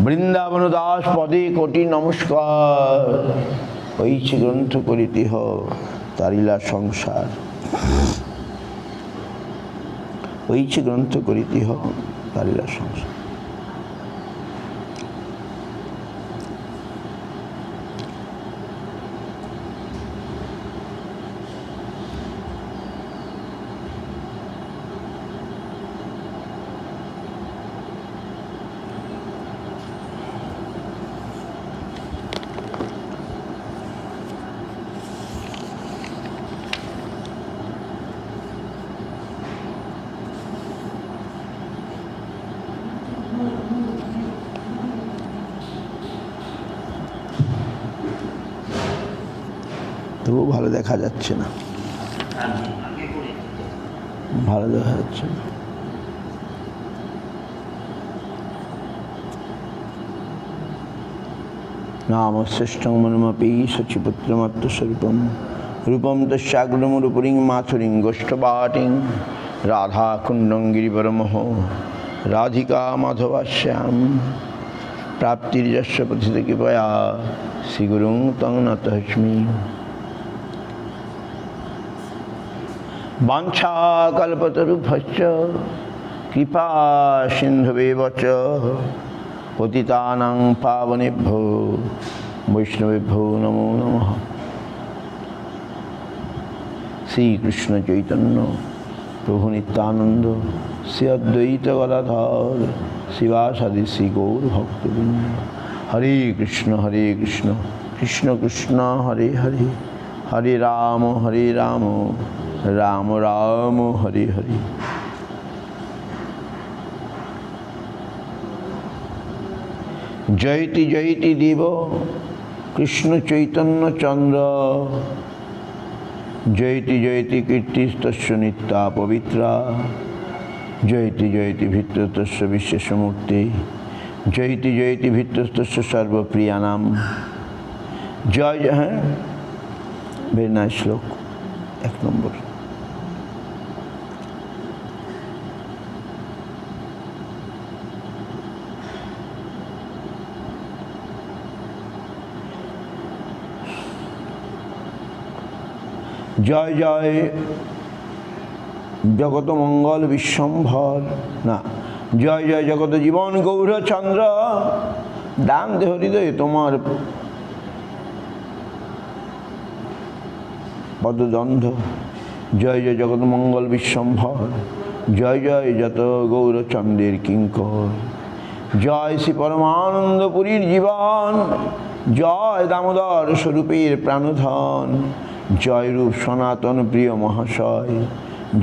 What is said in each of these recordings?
বৃন্দাবন দাস পদে কোটি নমস্কার। ঐছি গ্রন্থ করিতিহ তারিলা সংসার। ঐছি গ্রন্থ করিতিহ তারিলা সংসার। তবু ভালো দেখা যাচ্ছে না, ভালো দেখা যাচ্ছে না। নাম শ্রেষ্ঠং মনমপি শচিপুত্রমাত্মস্বরূপম রূপম তস্যাগ্রমরূপুরিং মাথুরিং গোষ্ঠবাটিং রাধা কুণ্ডং গিরিবরমহ রাধিকা মাধবাস্যাম প্রাপ্তির্যস্য পথিত কৃপয়া শ্রীগুরুং তং নতস্মি। বাঞ্ছাকল্পতরুভ্যশ্চ কৃপা সিন্ধুবেব চ পতিতানাং পাবনেভ্যো বৈষ্ণবেভ্যো নমো নমঃ। শ্রীকৃষ্ণ চৈতন্য প্রভু নিত্যানন্দ শ্রী অদ্বৈত গদাধর শিবাসাদি শ্রী গৌর ভক্তবৃন্দ। হরে কৃষ্ণ কৃষ্ণ কৃষ্ণ হরে হরে, হরে রাম রাম রাম হরে হরে। জয়তি জয়তি দেব কৃষ্ণ চৈতন্য চন্দ্র, জয়তি জয়তি কীর্তিস্তস্য নিত্যা পবিত্রা, জয়তি জয়তি ভিত্তস্তস্য বিশ্বসমূর্তি, জয়তি জয়তি ভিত্তস্তস্য সর্বপ্রিয়ানাম। জয় জয়। হ্যাঁ, ভেরি নাইস শ্লোক, 1 নম্বর। জয় জয় জগত মঙ্গল বিশ্বম্ভর, না, জয় জয় জগত জীবন গৌরচন্দ্র। দান দেহ হৃদয়ে তোমার পদদন্ধ। জয় জয় জগত মঙ্গল বিশ্বম্ভর, জয় জয় যত গৌরচন্দ্রের কিঙ্কর। জয় শ্রী পরমানন্দপুরীর জীবন, জয় দামোদর স্বরূপের প্রাণধন, জয় রূপ সনাতন প্রিয় মহাশয়,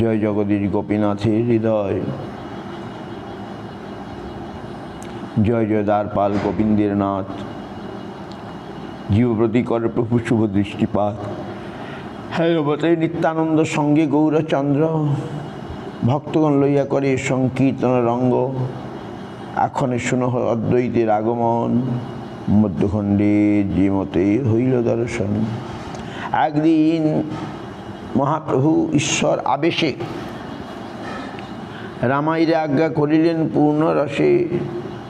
জয় জগদীশ গোপীনাথের হৃদয়। জয় জয় দ্বারপাল গোবিন্দের নাথ, জীবপ্রতি করে প্রভু শুভ দৃষ্টিপাত। হ্যাঁ বতে নিত্যানন্দ সঙ্গে গৌরচন্দ্র, ভক্তগণ লইয়া করে সংকীর্তন রঙ্গ। এখনে শুনো অদ্বৈতের আগমন, মধ্যখণ্ডে জীমতে হইল দর্শন। একদিন মহাপ্রভু ঈশ্বর আবেশে রামাইরে আজ্ঞা করিলেন পূর্ণ রসে,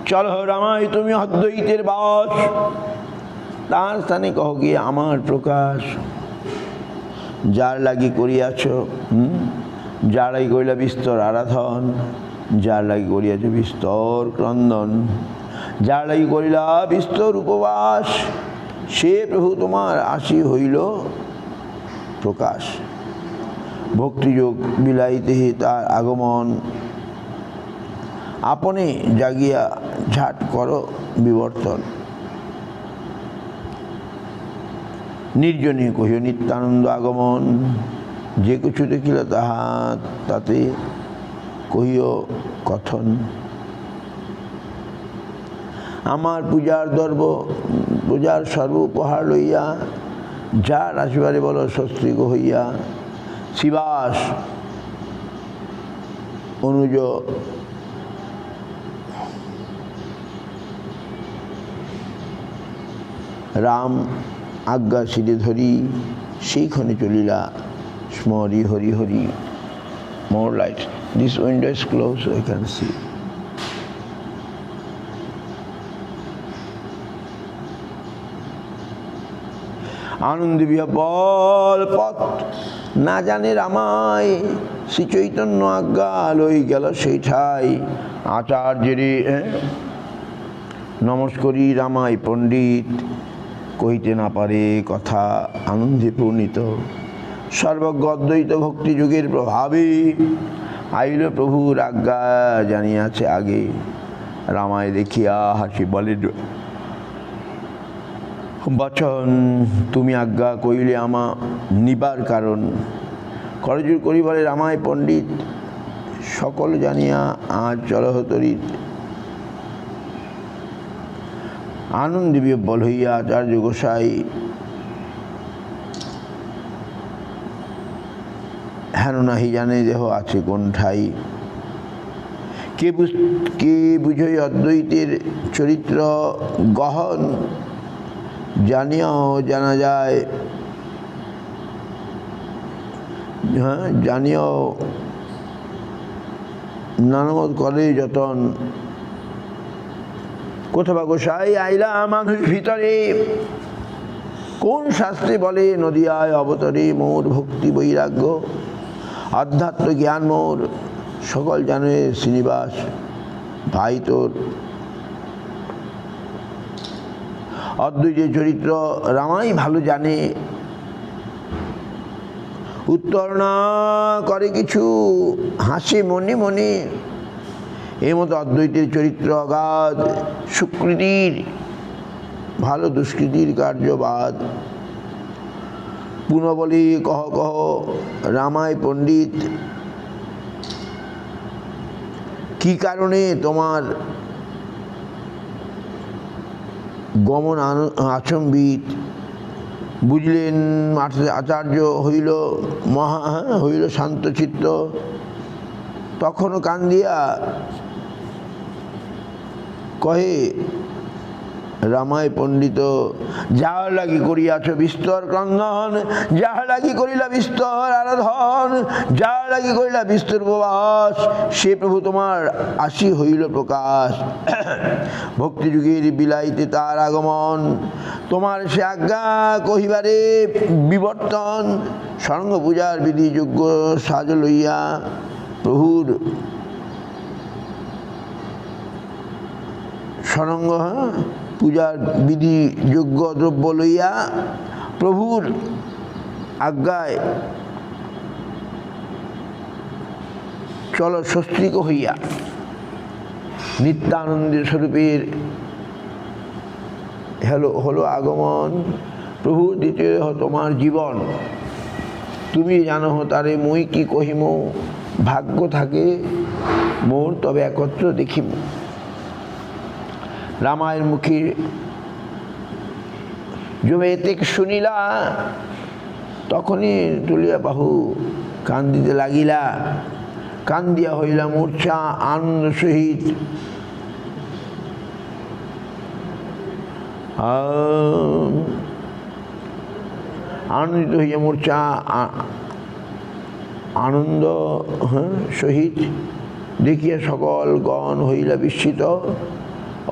চল রামাই তুমি অদ্বৈতের বাস, তার স্থানে কহ গিয়ে আমার প্রকাশ। যার লাগি করিয়াছ যার লাগি করিলা বিস্তর আরাধন, যার লাগি করিয়াছ বিস্তর ক্রন্দন, যার লাগি করিলা বিস্তর উপবাস, সে প্রভু তোমার আসি হইল প্রকাশ। ভক্তিযোগ বিলাইতে তার আগমন, আপনে জাগিয়া ঝাট করো বিবর্তন। নির্জনে কহিও নিত্যানন্দ আগমন, যে কিছু দেখিল তাহা তাতে কহিও কথন। আমার পূজার সর্ব উপহার লইয়া, যার আসিবারে বলো স্বস্তিক হইয়া। শিবাস অনুজ রাম আজ্ঞা শিরে ধরি, সেইখানে চলিলা স্মরি Hari Hari. More light. This window is closed, so I can see. আনন্দে বিহ্বল পথ না জানে রামায়, শ্রী চৈতন্য আজ্ঞা লই গেল সেই ঠাই। আচার্যেরে নমস্করি রামায় পণ্ডিত, কহিতে না পারে কথা আনন্দে পূর্ণিত। সর্বজ্ঞ অদ্বৈত ভক্তি যুগের প্রভাবে আইল প্রভুর আজ্ঞা জানিয়াছে আগে। রামায় দেখিয়া হাসি বলে বচন, তুমি আজ্ঞা কইলে আমা নিবার কারণ। করজোর করি বলে রামায় পণ্ডিত, সকল জানিয়া আজ চলহতরিত। আনন্দে বিহ্বল হইয়া আচার্য গোসাই হেন নাহি জানে দেহ আছে কোন ঠাই। কে বুঝই অদ্বৈতের চরিত্র গহন, জানিয়াও জানা যায়, জানিয়াও নানামত করে যতন। কোথাবা গোসাই আইলা মানুষ ভিতরে, কোন শাস্ত্রে বলে নদিয়ায় অবতরে। মোর ভক্তি বৈরাগ্য আধ্যাত্ম জ্ঞান মোর, সকল জানে শ্রীনিবাস ভাই তোর। অদ্বৈতের চরিত্র রামাই ভালো জানে, উত্তর না করে কিছু, হাসে মনে মনে। এর মতো অদ্বৈতের চরিত্র অগাধ, সুকৃতির ভালো, দুষ্কৃতির কার্যবাদ। পুনঃ বলি কহ কহ রামায় পণ্ডিত, কি কারণে তোমার গমন আচম্বিত। বুঝলেন আচার্য হইল শান্তচিত্ত। তখনও কান্দিয়া কহে রামায় পণ্ডিত, যাহা লাগি করিয়াছ বিস্তর ক্রন্দন, যাহা লাগি করিলা বিস্তর আরাধন, যাহা লাগি করিলা বিস্তর উপবাস, সে প্রভু তোমার আসি হইল প্রকাশ। ভক্তিযুগের বিলাইতে তার আগমন, তোমার সে আজ্ঞা কহিবারে বিবর্তন। স্বর্গ পূজার বিধি যোগ্য সাজ লইয়া প্রভুর স্বরঙ্গ পূজার বিধি যোগ্য দ্রব্য লইয়া প্রভুর আজ্ঞায় চল স্বস্তিক হইয়া। নিত্যানন্দের স্বরূপের হলো আগমন। প্রভু দ্বিতীয় তোমার জীবন, তুমি জানো তারে মই কি কহিম। ভাগ্য থাকে মোর তবে একত্র দেখিব। রামায়ের মুখে জমে এতে শুনিলা, তখনই তুলিয়া বাহু কান্দিতে লাগিলা। কান্দিয়া হইলা মূর্ছা আনন্দ সহিত। আনন্দিত হইয়া মূর্ছা আনন্দ সহিত দেখিয়া সকল গণ হইলা বিস্মিত।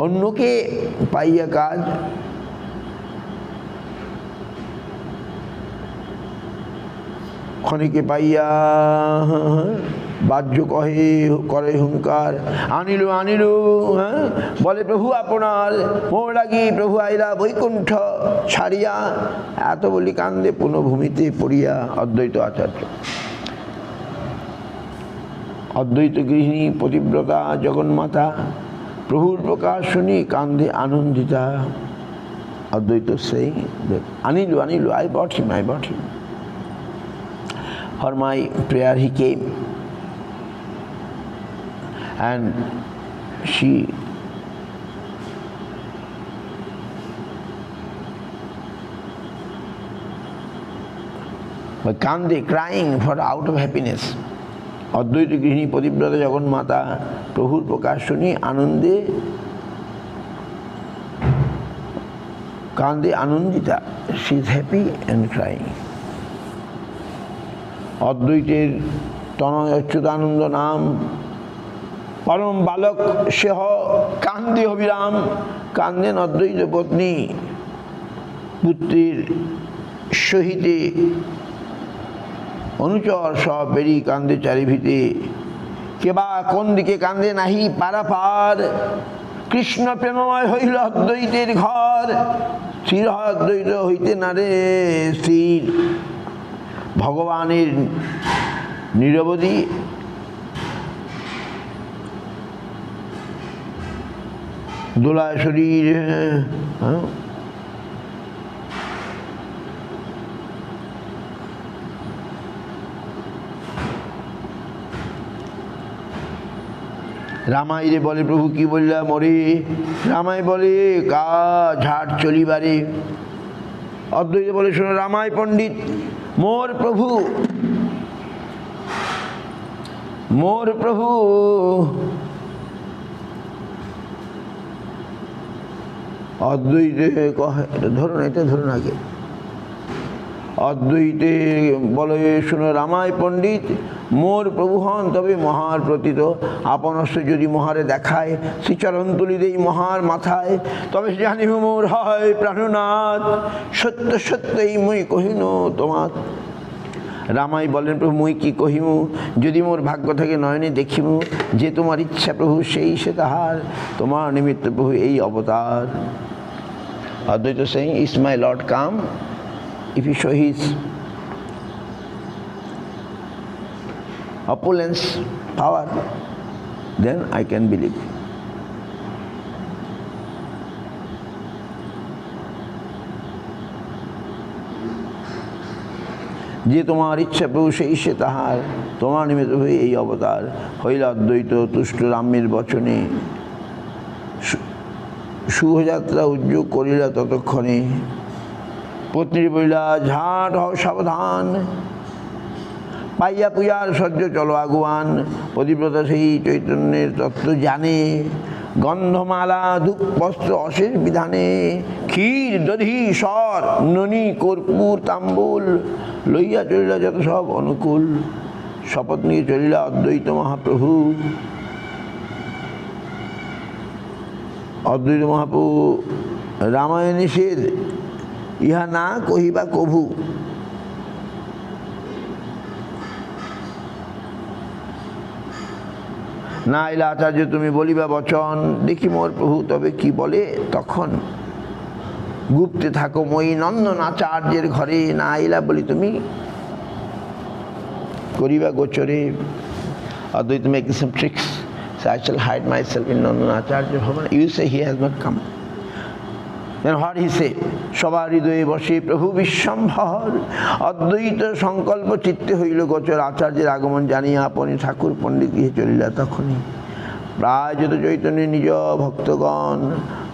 অন্যকে পাইয়া কাজ, ক্ষণিকে পাইয়া বাহ্য করে হুঙ্কার। আনিল আনিল বলে প্রভু আপনার, মোর লাগি প্রভু আইলা বৈকুণ্ঠ ছাড়িয়া। এত বলি কান্দে পুনঃভূমিতে পড়িয়া অদ্বৈত আচার্য। অদ্বৈত গৃহিণী পতিব্রতা জগন্মাতা প্রভুর প্রকাশ শুনি কান্দে আনন্দিতা। অদ্বৈত saying that Anilu, Anilu, I bought him. For my prayer he came, and she but Kande crying for out of happiness. অদ্বৈত গৃহিণী পতিব্রতা জগন্মাতা প্রভুর প্রকাশ শুনি আনন্দে কান্দে Anandita. she is happy and crying. অদ্বৈতের তনয় অচ্যুতানন্দ নাম, পরম বালক সেহ কান্দে অবিরাম। কান্দেন অদ্বৈত পত্নী পুত্রের সহিতে অনুচর সব বেরি কান্দে চারিভিতে, কেবা কোন দিকে কান্দে নাহি পারাপার। কৃষ্ণ প্রেমময় হইল অদ্বৈতের ঘর, স্থির অদ্বৈত হইতে না রে স্থির। ভগবানের নিরবধি দোলায় শরীর। রামাই রে বলে প্রভু কি বললা মরে, রামাই বলে কা ঝাট চলিবারে। অদ্বৈত বলে শোনো রামাই পণ্ডিত, মোর প্রভু, মোর প্রভু অদ্বৈতে কহে, ধরুন এটা ধরুন আগে। অদ্বৈতে বলে শুনো রামাই পণ্ডিত, মোর প্রভু হন তবে মহার প্রতীত। আপনস্য যদি মহারে দেখায়, শ্রীচরণ তুলি দেই মহার মাথায়, তবে জানিব মোর হয় প্রাণনাথ। সত্য সত্যই মুই কহিনু তোমার। রামাই বলেন প্রভু মুই কি কহিমু, যদি মোর ভাগ্য থেকে নয়নে দেখিমু, যে তোমার ইচ্ছা প্রভু সেই সে তাহার, তোমার নিমিত্ত প্রভু এই অবতার। অদ্বৈত saying, is my Lord come? If he show his opulence, power, then I can believe. যে তোমার ইচ্ছা প্রভু সেই সে তাহার, তোমার নিমিত্ত হয়ে এই অবতার। হইল অদ্বৈত তুষ্ট রামের বচনে, শুভযাত্রা উদ্যোগ করিলা ততক্ষণে। পত্নী বলিলা ঝাট হও সাবধান, পাইয়া পূজার সহ্য চলো আগুয়ান। পতিব্রতা সেই চৈতন্যের তত্ত্ব জানে, গন্ধমালা ধূপ বস্ত্র অশেষ বিধানে। ক্ষীর দধি সর ননি কর্পূর তাম্বুল, লইয়া চলিলা যত সব অনুকূল। শপথ নিয়ে চলিলা অদ্বৈত মহাপ্রভু। অদ্বৈত মহাপ্রভু রামায়ণ নিষেধ, ইহা না কহিবা কভু। না আইলা আচার্য তুমি বলিবা বচন, দেখি মোর প্রভু তবে কি বলে তখন। গুপ্তে থাকো মই নন্দন আচার্যের ঘরে, না আইলা বলি তুমি করিবা গোচরে। অদ্বৈত making some tricks, so I shall hide myself in Nandan Acharya Bhavan. You say he has not come. Then what he say? সবার হৃদয়ে বসে প্রভু বিশ্বম্ভর, অদ্বৈত সংকল্প চিত্তে হইল গোচর। আচার্যের আগমন জানিয়া আপনি ঠাকুর পণ্ডিত গৃহে চলিলা তখনই। প্রায় যত চৈতন্যের নিজ ভক্তগণ,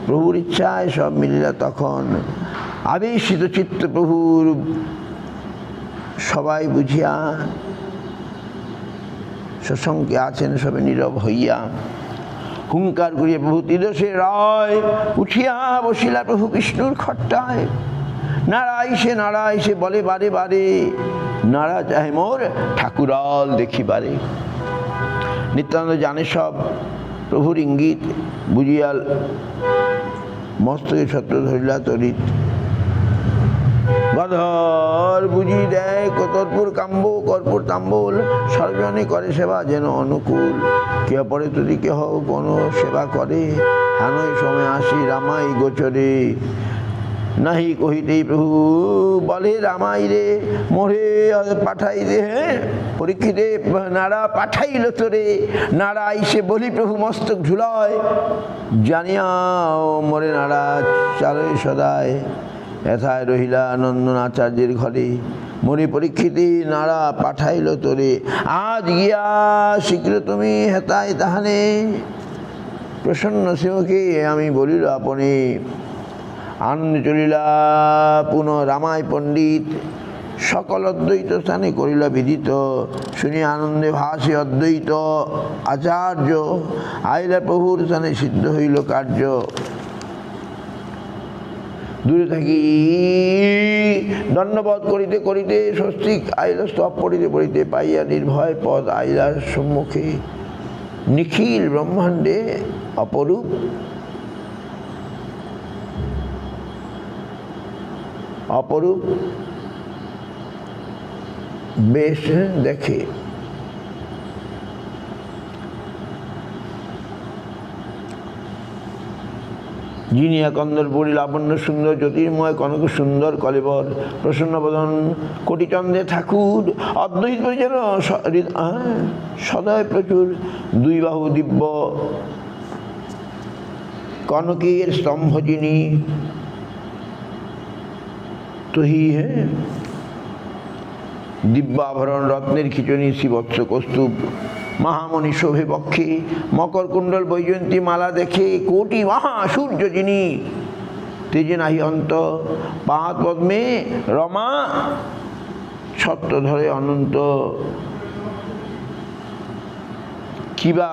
প্রভুর ইচ্ছায় সব মিলিলা তখন। আবেশিত চিত্ত প্রভুর সবাই বুঝিয়া, সসংখ্যে আছেন সবে নীরব হইয়া। হুঙ্কার করিয়া প্রভু তিদশে রায়, উঠিয়া বসিলা প্রভু বিষ্ণুর খট্টায়। নাড়াই সে বলে বারে বারে, নাড়া চাহে মোর ঠাকুরাল দেখিবারে। নিত্যানন্দ জানে সব প্রভুর ইঙ্গিত, বুঝিয়া মস্তকে ছত্র ধরিলা তরিত। গধর বুঝি দেয় কতর্পুর কাম্ব কর্পূর তাম্বুল, সর্বজনে করে সেবা যেন অনুকূল। কেহ পরে যদি কেহ কোনো সেবা করে, হানই সময় আসি রামাই গোচরে। নাহি কহিতেই প্রভু বলে রামাই রে, মোরে পাঠাই দে। পরীক্ষিতে নাড়া পাঠাইল তোরে, নাড়া আইসে বলি প্রভু মস্তক ঝুলয়। জানিয়া মোরে নাড়া চালয় সদায়, এথায় রহিলা নন্দন আচার্যের ঘরে। মনে পরীক্ষিতে নাড়া পাঠাইল তোরে, আজ গিয়া শীঘ্র তুমি হেতায় তাহানে। প্রসন্ন সিংহকে আমি বলিল আপনি, আনন্দ চলিলা পুনঃ রামায় পণ্ডিত। সকল অদ্বৈত স্থানে করিলা বিদিত, শুনি আনন্দে ভাসে অদ্বৈত আচার্য। আইলা প্রভুর স্থানে সিদ্ধ হইল কার্য। দূরে থাকি দণ্ডবোধ করিতে করিতে, স্বস্তিক আইলা স্তব পড়িতে পড়িতে, পাইয়া নির্ভয় পদ আইলার সম্মুখে। নিখিল ব্রহ্মাণ্ডে অপরূপ অপরূপ বেশ দেখে। জিনিয়া কন্দরপুরী লাবণ্য সুন্দর জ্যোতির্ময় কনক সুন্দর কলেবর প্রসন্ন বদন কোটিচন্দ্রে ঠাকুর অদ্বৈত যেন সদয় প্রচুর দুই বাহু দিব্য কনকের স্তম্ভ যিনি তুহি দিব্য আভরণ রত্নের খিচুনি শ্রীবৎস কৌস্তুভ মহামণি শোভে বক্ষে মকর কুণ্ডল বৈজয়ন্তী মালা দেখে কোটি মহা সূর্য যিনি তেজে নাহি অন্ত পাদ পদ্মে রমা ছত্র ধরে অনন্ত কিবা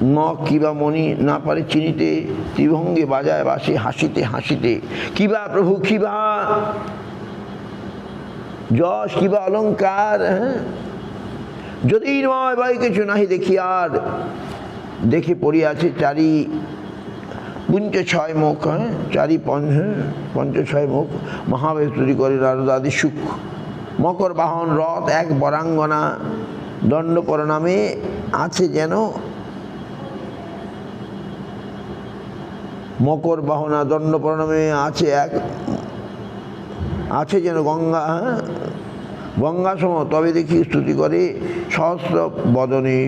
নখ কিবা মণি না পারে চিনিতে ত্রিভঙ্গে বাজায় বাসে হাসিতে হাসিতে কিবা প্রভু কিবা যশ কিবা অলঙ্কার জ্যোতির্ময় বাই কিছু নাহি দেখি আর দেখে পড়িয়াছে চারি পুঞ্চ ছয় মুখ চারি পঞ্চ ছয় মুখ মহাবেশ তৈরি করে নারদাদি সুখ মকর বাহন রথ এক বরাঙ্গনা দণ্ড প্রণামে আছে যেন মকর বাহনা দণ্ড প্রণামে আছে যেন গঙ্গা গঙ্গা সম তবে দেখি স্তুতি করে সহস্র বদনে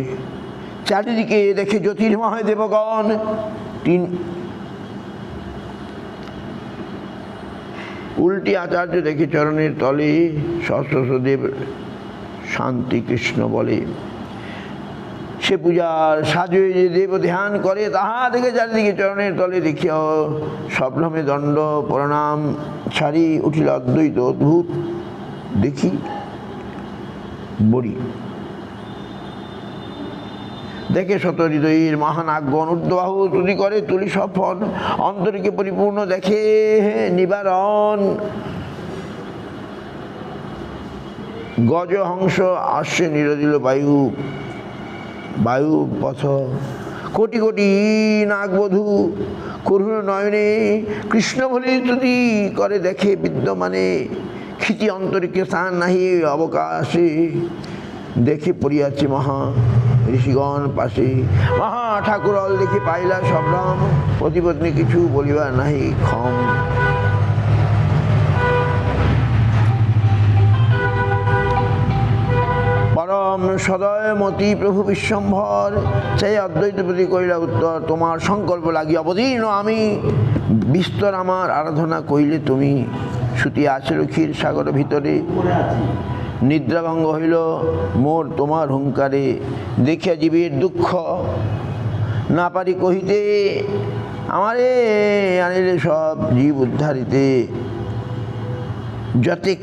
চারিদিকে দেখে জ্যোতির্ময় দেবগণ উল্টি আচার্য দেখে চরণের তলে সহস্রদেব শান্তি কৃষ্ণ বলে সে পূজার সাজে যে দেব ধ্যান করে তাহা দেখে চারিদিকে চরণের তলে দেখিয়া স্বপ্নমে দণ্ড প্রণাম ছাড়ি উঠিল অদ্বৈত অদ্ভুত দেখি বড়ি দেখে শত হৃদয়ের মহান আজ্ঞন ঊর্ধ্ববাহু তুলি করে তুলি সফল অন্তরকে পরিপূর্ণ দেখে নিবারণ গজ হংস আসছে নিরদিল বায়ু পথ কোটি কোটি নাগবধূ করুণ নয়নে কৃষ্ণ বলে স্তুতি করে দেখে বিদ্যমানে ক্ষিতি অন্তরিকে স্থান নাহি অবকাশে দেখে পড়িয়াছে মহা ঋষিগণ পাশে মহা ঠাকুরল দেখে পাইলা সবরাম প্রতিপত্নী কিছু বলিবার নাহি ক্ষম পরম সদয়মতি প্রভু বিশ্বম্ভর সেই অদ্বৈত প্রতি কইলা উত্তর তোমার সংকল্প লাগি অবতীর্ণ আমি বিস্তর আমার আরাধনা কইলে তুমি শ্রুতি আছিল ক্ষীর সাগর ভিতরে নিদ্রাভঙ্গ হইল মোর তোমার হুঙ্কারে দেখিয়া জীবের দুঃখ না পারি কহিতে আমারে আনিলে সব জীব উদ্ধারিতে যতিক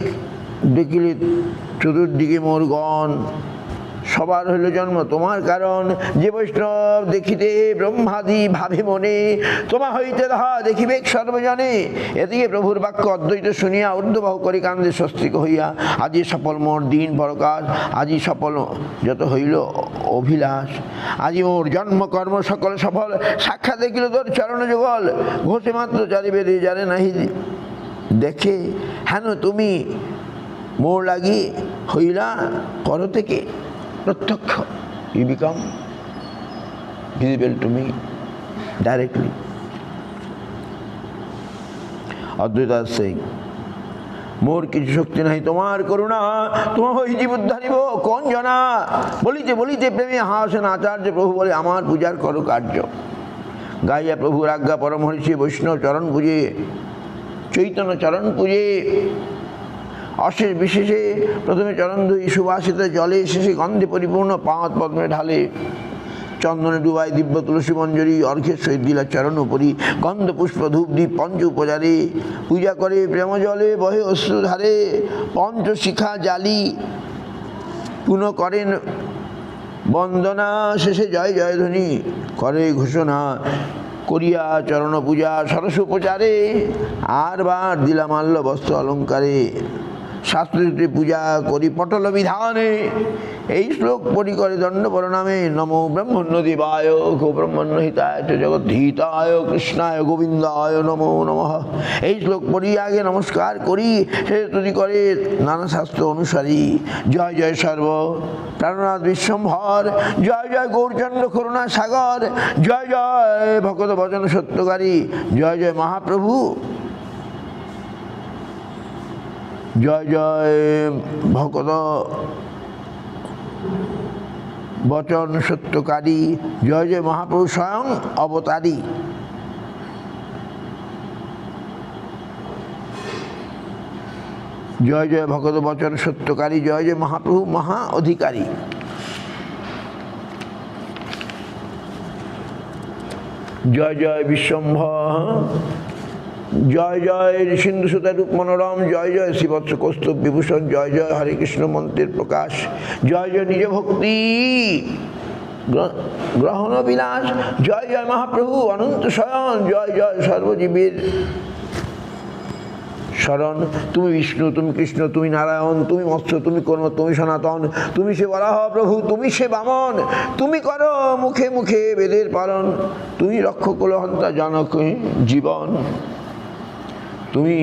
দেখিলে চতুর্দিকে মোর গণ সবার হইল জন্ম তোমার কারণ যে বৈষ্ণব দেখিতে ব্রহ্মাদি ভাবে মনে তোমা হইতে তাহা দেখিবে সর্বজনে এদিকে প্রভুর বাক্য অদ্বৈত শুনিয়া ঊর্ধ্ববাহু করি কান্দে স্বস্তিক হইয়া আজি সফল মোর দিন পরকাশ আজি সফল যত হইল অভিলাষ আজি মোর জন্ম কর্ম সকল সফল সাক্ষাৎ দেখিল তোর চরণ যুগল ঘোষে মাত্র চারি বেদে জানে নাহি দেখে হেন তুমি মোর লাগি হইলা পর থেকে প্রত্যক্ষ you become visible to me directly অদ্বৈত সিং মোর কিছু শক্তি নাই তোমার করুণা তোমার হই জীব উদ্ধারিব কোন জনা বলিতে বলিতে প্রেমে হাসেন আচার্য প্রভু বলে আমার পূজার করো কার্য গাইয়া প্রভুর আজ্ঞা পরমহর্ষি বৈষ্ণব চরণ পূজে চৈতন্য চরণ পূজে অশেষ বিশেষে প্রথমে চরণ ধুই সুবাসিত জলে শেষে গন্ধে পরিপূর্ণ পাঁচ পদ্মে ঢালে চন্দনে ডুবাই দিব্য তুলসী মঞ্জরি অর্ঘের সহিত দিলা চরণ উপরি গন্ধ পুষ্প ধূপ দ্বীপ পঞ্চ উপচারে পূজা করে প্রেম জলে বহে অশ্রুধারে পঞ্চশিখা জালি পুনঃ করেন বন্দনা শেষে জয় জয়ধ্বনি করে ঘোষণা করিয়া চরণ পূজা সরস উপচারে আর বার দিলা মাল্য বস্ত্র অলঙ্কারে শাস্ত্রীতে পূজা করি পটল বিধানে। এই শ্লোক পড়ি করে দণ্ড প্রণামে। নমো ব্রহ্মণ্যদেবায় গো ব্রহ্মণ্যহিতায় চ জগদ্ধিতায় কৃষ্ণায় গোবিন্দায় নমো নমঃ। এই শ্লোক পড়ি আগে নমস্কার করি, সে তুতি করে নানা শাস্ত্র অনুসারী। জয় জয় সর্ব প্রাণনাথ বিশ্বম্ভর, জয় জয় গৌরচন্দ্র করুণা সাগর, জয় জয় ভগত বচন সত্যকারী, জয় জয় মহাপ্রভু, জয় জয় ভগত বচন সত্যকারী, জয় জয় মহাপ্রভু স্বয়ং অবতারী। জয় জয় ভগত বচন সত্যকারী, জয় জয় মহাপ্রভু মহা অধিকারী। জয় জয় বিশ্বম্ভর, জয় জয় সিন্ধু সুতা রূপ মনোরম, জয় জয় শ্রীবৎস কৌস্তুভ বিভূষণ, জয় জয় হরে কৃষ্ণ মন্ত্রের প্রকাশ, জয় জয় নিজ ভক্তি গ্রহণ বিলাস, জয় জয় মহাপ্রভু অনন্ত শয়ন, জয় জয় সর্বজীবের শরণ। তুমি বিষ্ণু, তুমি কৃষ্ণ, তুমি নারায়ণ, তুমি মৎস্য, তুমি কর্ম, তুমি সনাতন, তুমি সে বরাহ প্রভু, তুমি সে বামন, তুমি করো মুখে মুখে বেদের পালন, তুমি রক্ষ কুলহন্তা জনক জীবন, তুমি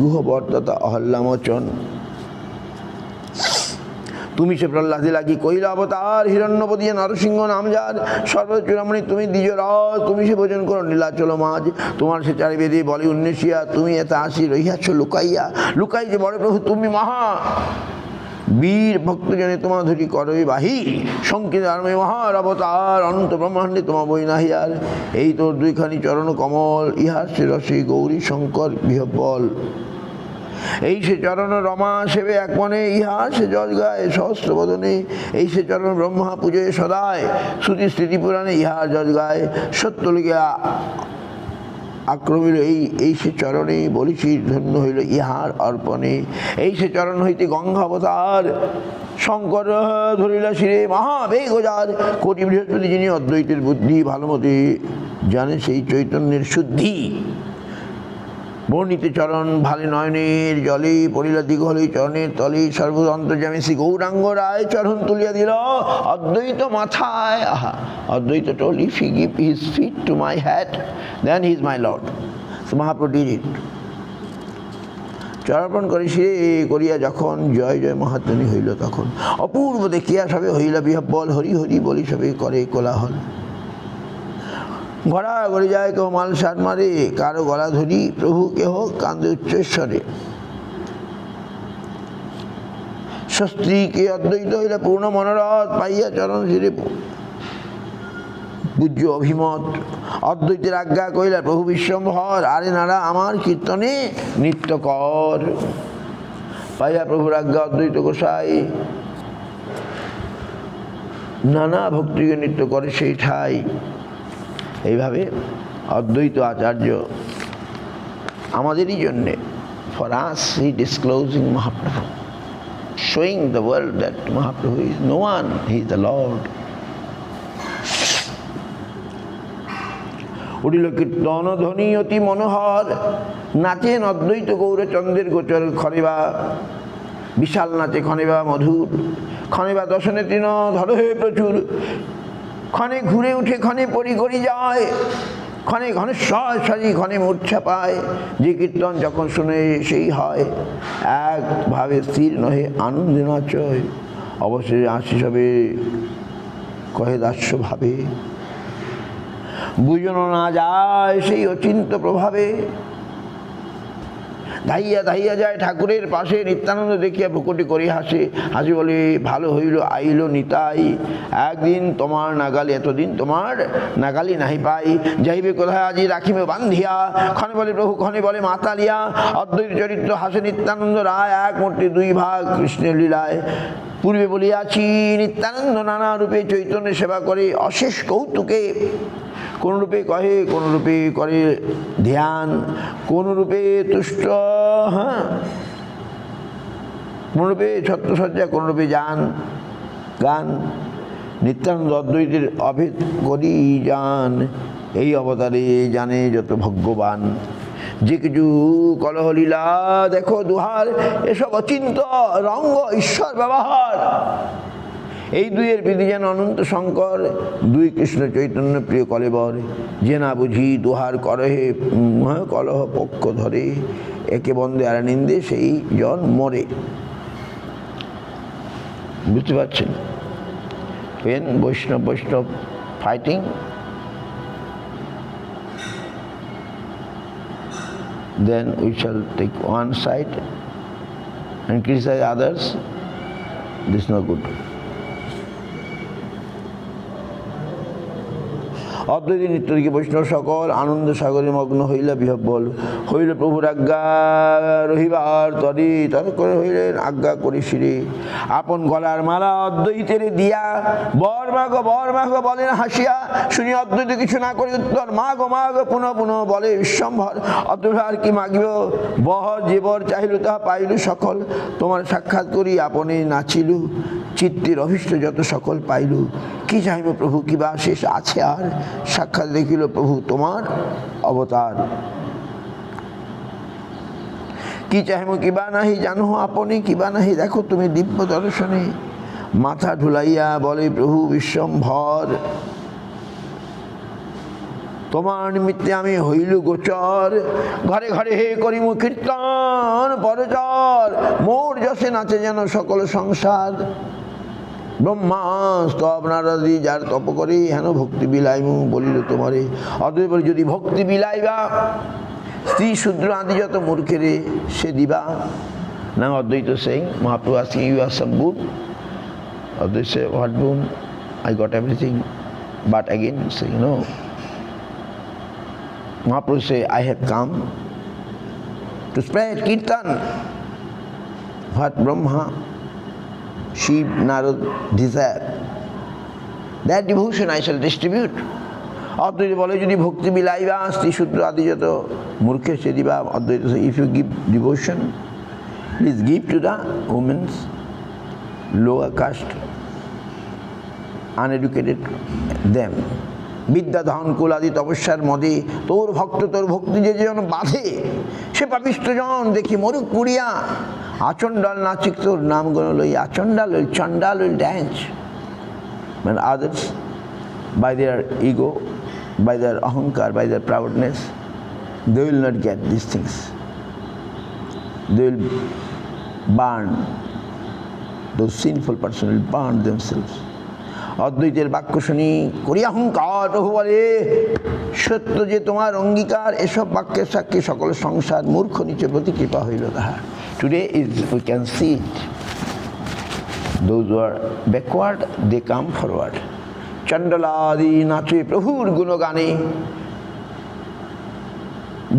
গুহবর্ততা অহল্যামোচন, তুমি সে প্রহ্লাদে লাগি কহিল অবতার, হিরণ্যপতি নরসিংহ নাম যার, সর্বচূড়ামণি তুমি দ্বিজ রস, তুমি সে ভোজন করো নীলাচল মাঝ, তোমার সে চারি বেদে বলে উন্নেশিয়া, তুমি এত আসি রহিয়াছ লুকাইয়া, লুকাই যে বড় প্রভু তুমি মহা বীর ভক্তজনে তোমার ধরি করবে বাহি, সংকীর্ণ আর্মে মহার অবতার, অনন্ত ব্রহ্মাণ্ডে তোমার বই নাহিয়ার, এই তোর দুইখানি চরণ কমল, ইহার সে রসে গৌরী শঙ্কর বিহবল, এই সে চরণ রমা সেবে এক মনে, ইহা সে যশ গায় সহস্র বদনে, এই সে চরণ ব্রহ্মা পূজয়ে সদায়, শ্রুতি স্মৃতি পুরাণে ইহার যশ গায়, সত্য লিগে আক্রমিল এই সে চরণে, বলিছি ধন্য হইল ইহার অর্পণে, এই সে চরণ হইতে গঙ্গা অবতার, শঙ্কর ধরিলা শিরে মহাবেগ যার, কোটি বৃহস্পতি যিনি অদ্বৈতের বুদ্ধি ভালোমতে জানে সেই চৈতন্যের শুদ্ধি, বর্ণিত চরণ ভালে নয়নের জলে পড়িলা দিগলে চরণের তলে, সর্বদ অন্তর্যামী শ্রী গৌরাঙ্গ রায় চরণ তুলিয়া দিল অদ্বৈত মাথায়। আহা, অদ্বৈত told if he give his feet to my hat then he is my lord. So Mahaprabhu did it. চরণ করে সে করিয়া যখন জয় জয় মহাধ্বনি হইল, তখন অপূর্ব দেখিয়া সবে হইলা বিহ্বল, হরি হরি বলি সবে করে কোলাহল, ঘোড়া গড়ে যায় কেহ মাল সার মারে, কারো গলা ধরি প্রভু কেহ কান্দে উচ্চস্বরে, স্ত্রীকে অদ্বৈত হইলে পূর্ণ মনোরথ, পাইয়া চরণ শিরে পূজ্য অভিমত, অদ্বৈতের আজ্ঞা কহিলা প্রভু বিশ্বম্ভর, আরে নারা আমার কীর্তনে নৃত্য কর, পাইয়া প্রভুর আজ্ঞা অদ্বৈত গোসাই, নানা ভক্তিকে নৃত্য করে সেই ঠাই। এইভাবে অদ্বৈত আচার্য আমাদেরই জন্যে, for us he disclosing Mahaprabhu, showing the world that Mahaprabhu is no one, he is the Lord. উঠিল কীর্তন ধ্বনি অতি মনোহর, নাচেন অদ্বৈত গৌরচন্দ্রের গোচর খরেবা, বিশাল নাচে খনেবা মধুর, খনেবা দশনে তৃণ ধর হয়ে প্রচুর, ক্ষণে ঘুরে উঠে ক্ষণে পরি করি যায়, ক্ষণে ঘনেশ্বর সাজি ক্ষণে মূর্ছা পায়, যে কীর্তন যখন শুনে সেই হয় একভাবে স্থির নহে আনন্দে নাচয়, অবশেষে আশিস হবে কহে দাস্য ভাবে, বুঝনো না যায় সেই অচিন্ত প্রভাবে, ধাইয়া ধাইয়া যায় ঠাকুরের পাশে, নিত্যানন্দ দেখিয়া ভ্রুকুটি করি হাসে, হাসি বলে ভালো হইল আইল নিতাই, একদিন তোমার নাগালি এতদিন তোমার নাগালি নাহি পাই, যাইবে কোথায় আজি রাখিবে বান্ধিয়া, ক্ষণে বলে প্রভু ক্ষণে বলে মাতালিয়া, অদ্বৈত চরিত্র হাসে নিত্যানন্দ রায়, এক মূর্তি দুই ভাগ কৃষ্ণের লীলায়, পূর্বে বলিয়াছি নিত্যানন্দ নানা রূপে চৈতন্যের সেবা করে অশেষ কৌতুকে, কোন রূপে কহে কোন রূপে করে ধ্যান, কোন রূপে তুষ্ট, কোন রূপে ছত্রসজ্জা, কোন রূপে গান, নিত্যানন্দ অদ্বৈতের অভেদ করি যান, এই অবতারে জানে যত ভগবান, যে কিছু কলহলীলা দেখো দুহার, এসব অচিন্ত রঙ্গ ঈশ্বর ব্যবহার। এই দুইয়ের বিধি যেন অনন্ত শঙ্কর, দুই কৃষ্ণ চৈতন্য প্রিয় কলেবর। যে না বুঝি দুহার করহে কলহ পক্ষ ধরে, একে বন্দে আর নিন্দে সেই জন মরে। বুঝতে পারছেন? when Vaishnava fighting, then we shall take one side and criticize others. This is not good. অদ্বৈত নিত্যদিকে বৈষ্ণব সকল আনন্দ সাগরে মগ্ন হইলা বিহ্বল। হইল প্রভুর আজ্ঞা রহিবার তরে, তরে করে হইলেন আজ্ঞা করি শিরে। আপন গলার মালা অদ্বৈতের দিয়া, বর মাগো বলেন হাসিয়া। শুনি অদ্বৈত কিছু না করি উত্তর, মাগো পুনঃ পুনঃ বলে বিশ্বম্ভর। অদ্বৈত আর কি মাগিব, বহর যে বর চাহিল তাহা পাইল সকল। তোমার সাক্ষাৎ করি আপনে নাচিলু, চিত্তের অভীষ্ট যত সকল পাইল। কি চাহিব প্রভু, কিবা শেষ আছে আর, সাক্ষাৎ দেখিল প্রভু তোমার অবতার। কি চাহিব কিবা নাহি জানো আপনি, কিবা নাহি দেখো তুমি দিব্য দর্শনে। মাথা ঢুলাইয়া বলে প্রভু বিশ্বম্ভর, তোমার নিমিত্তে আমি হইল গোচর। ঘরে ঘরে হে করিম কীর্তন পরচর, মোর যশে নাচে যেন সকল সংসার। ব্রহ্মা স্তব নারদী যার তপ করে, হেন ভক্তি বিলাইমু বলিল তোমারে। অতএব বলি যদি ভক্তি বিলাইবা, স্ত্রী শূদ্র আদি যত মূর্খেরে সে দিবা। Now Advaita saying, Mahaprabhu asking, you have some boon? Advaita say, what boon? I got everything. But again saying, no. Mahaprabhu say, I have come to spread kirtan. What Brahma, Shiv, Narad desire, that devotion I shall distribute. অদ্বৈত বলে যদি ভক্তি বিলাইবা, স্ত্রী শূদ্র আদি যত মূর্খের সে দিবা। অদ্বৈত say, if you give devotion, please give to the women's lower caste, uneducated them. বিদ্যা ধন কুল আদি তপস্যার মদে তোর ভক্ত তোর ভক্তি যে জন বাঁধে, সে পাপিষ্ঠ জন দেখি মরুক পুড়িয়া। আচণ্ডাল নাচিক তোর নাম গণ লই, আচণ্ডাল উইল চণ্ডাল will dance. When others by their ego, by their ahankar, by their proudness, they will not get these things. They will burn, those sinful persons will burn themselves. অদ্বৈতের বাক্য শুনি করি অহংকার, প্রভু বলে সত্য যে তোমার অঙ্গীকার। এসব বাক্যের সাক্ষী সকল সংসার, মূর্খ নিচে প্রতি কৃপা হইল তাহার। Today is we can see it. Those who are backward, they come forward. চণ্ডালাদি নাচে প্রভুর গুণগানে,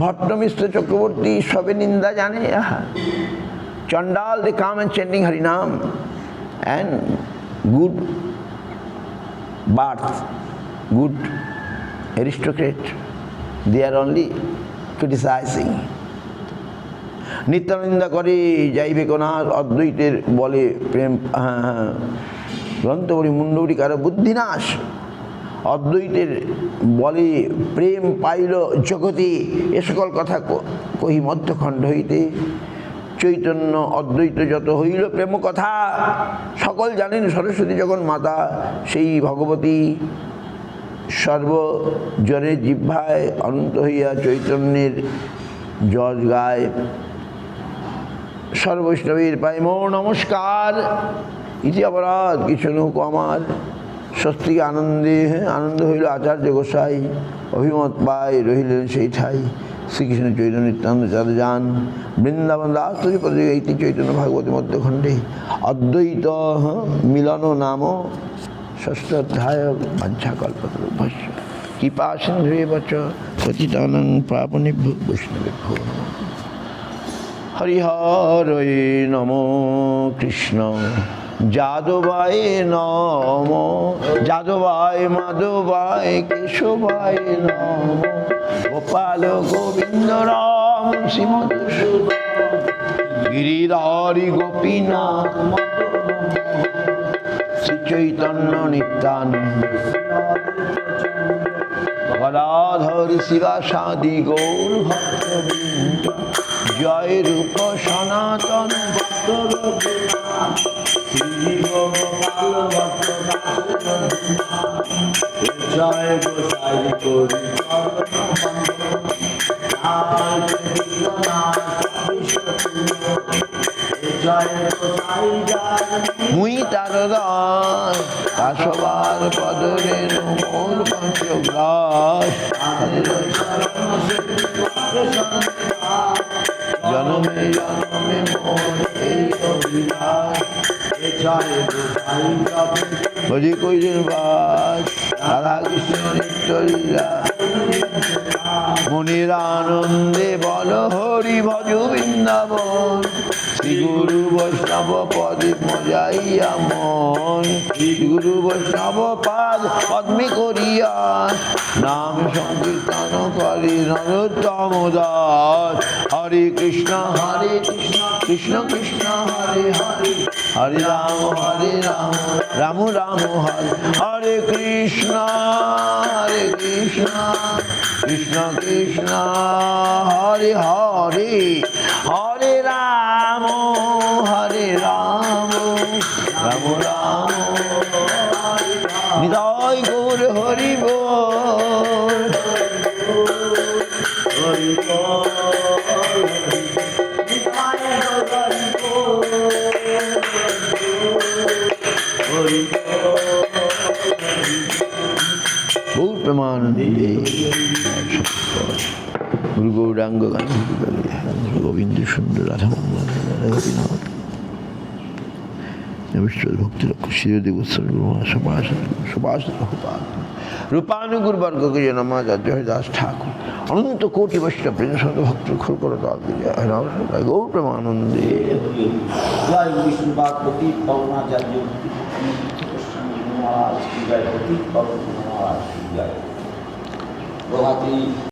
ভট্ট মিশ্র চক্রবর্তী সবে নিন্দা জানে। চণ্ডাল, they come and chanting Harinam, and good birth, good aristocrat, they are only criticizing. নিত্যানন্দা করে যাইবে কোনার, অদ্বৈতের বলে প্রেম গ্রন্থ বলি মুন্ডবরি কারো বুদ্ধিনাশ। অদ্বৈতের বলে প্রেম পাইল জগতে, এ সকল কথা কহি মধ্যখণ্ড হইতে। চৈতন্য অদ্বৈত যত হইল প্রেম কথা, সকল জানেন সরস্বতী যখন মাতা, সেই ভগবতী সর্বজনের জিহ্বায় অনন্ত হইয়া চৈতন্যের যশ গায়। সর্বৈষ্ণবীর পাই মোর নমস্কার, ইতি অপরাধ কিছু নৌক আমার। স্বস্তিক আনন্দে আনন্দ হইল আচার্য গোসাই, অভিমত পায় রহিলেন সেই ঠাই। শ্রীকৃষ্ণ চৈতন্য নিত্যানন্দ চাঁদযান, বৃন্দাবন দাসী পদে এইটি চৈতন্য ভাগবতী মধ্যখণ্ডে। অদ্বৈত মিলন নাম ষষ্ঠ অধ্যায়। বাঞ্ছাকল্পতরুভ্যশ্চ কৃপা সিন্ধুরেব চ পতিতানাং পাবনেভ্যো বৈষ্ণবেভ্যো নমঃ। হরিহরয়ে নমো কৃষ্ণ যাদবায় নমো, যাদবায় মাধবায় কেশবায় নমো, গোপাল গোবিন্দ রাম শ্রীমধুসূদন গিরিধারী গোপীনাথ শ্রী চৈতন্য নিত্যানন্দ গদাধর শিবাসাদি গৌর ভক্তবৃন্দ, জয় রূপ সনাতন ভক্ত রঘুনাথ, শ্রী গোপাল ভক্ত জয় গোসাই করি মুই তার দাসবার পদরে মোর পঞ্চগ্রাস, জনমে জনমে মোর এই অভিলাষ, হরি কইলেন বাস রাধা কৃষ্ণ নিত্য লীলা, মনির আনন্দে বল হরি ভজ বৃন্দাবন, শ্রী গুরু বৈষ্ণব পদে মজাইয়া মন, শ্রী গুরু বৈষ্ণব পাদ পদ্মে করিয়া নাম সংকীর্তন করে নরোত্তম দাস, হরে কৃষ্ণ কৃষ্ণ কৃষ্ণ হরে হরে, হরে রাম রাম রাম হরে হরে, কৃষ্ণ কৃষ্ণ কৃষ্ণ হরে হরে, হরে রাম রাম রাম, নিতাই গৌর হরি বল, হরি বল। গৌর প্রেমানন্দে গুরু গৌরাঙ্গ গান্ধী গোবিন্দ সুন্দর রাধা গোপীনাথ নমস্কার ভক্তি লক্ষ শিরদেব সুভাষ সুভাষ রূপানুগুর বর্গকে জনমাচার্য হরিদাস ঠাকুর অনন্ত কোটি বৈষ্ণব প্রেমসন্ত ভক্ত খোল করে দাল দিয়ে গৌর প্রেমানন্দে জয় বিষ্ণুবাদ প্রতি পবনাচার্য মহারাজ জয় প্রতি পবন মহারাজ জয় প্রভাতী।